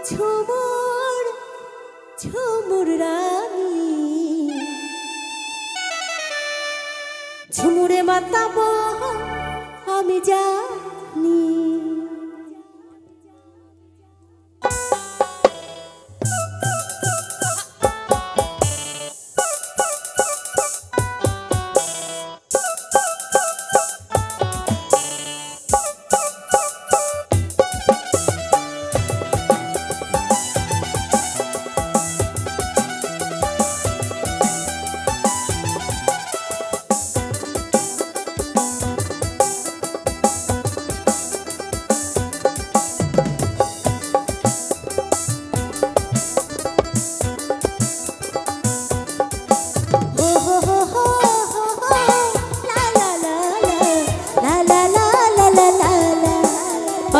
ঝুমুর ঝুমুর রানী ঝুমুরে মাতাবো আমি জানি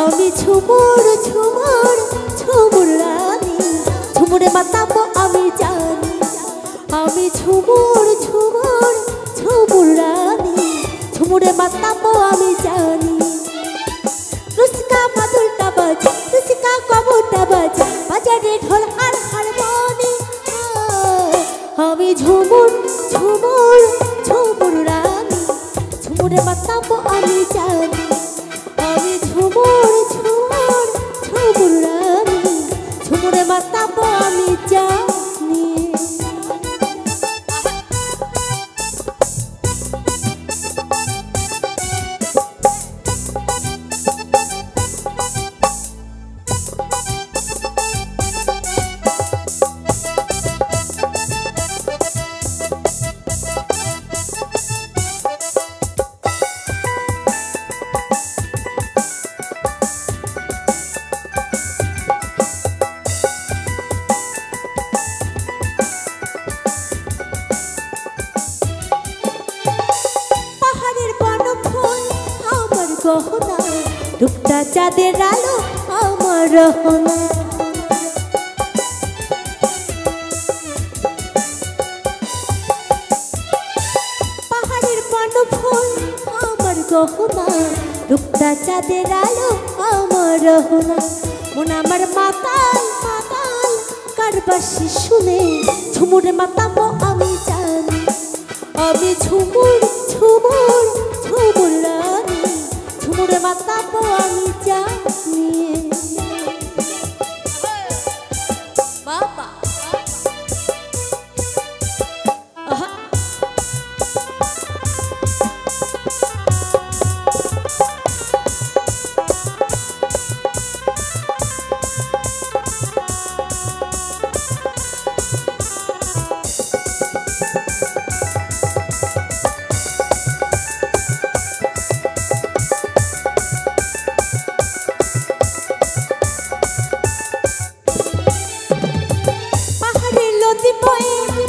আমি ঝুমুর ঝুমুর ঝুমুর রানী ঝুমুরে মাতাবো আমি জানি আমি ঝুমুর ঝুমুর ঝুমুর রানী ঝুমুরে মাতাবো আমি জানি রুসকা মাদুরটা বাজে রুসকা কবুরটা বাজে বাজারে ঢোল আর হারমোনি আমি ঝুমুর ঝুমুর ঝুমুর রানী ঝুমুরে মাতাবো আমি জানি আমি ঝুমুর ঝুমুর ঝুমুর রানী ঝুমুরে মাতাবো আমি জানি গহনা রূপটা চাঁদের আলো আমার রহনা পাহাড়ের পান ফুল আমার গহনা রূপটা চাঁদের আলো আমার রহনা মন আমার মাতাল মাতাল কারবাসি শুনে ঝুমুরে মাতাবো আমি জানি আমি ঝুমুর ঝুমুর ঝুমুর রানী ঝুমুরে মাতাবো আমি জানি বাবা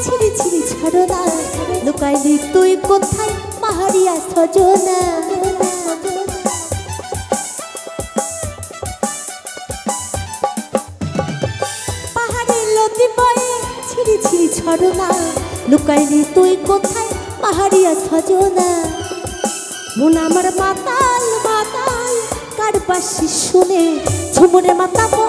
ছিড়ি ছিড়ি ছড়না লুকাইলি তুই কোথায় পাহাড়িয়া সজনা পাহাড়ের লতি বয়ে ছিড়ি ছিড়ি ছড়না লুকাইলি তুই কোথায় পাহাড়িয়া সজনা মন আমার মাতাল মাতাল কারবাসি শুনে ঝুমুরে মাতাবো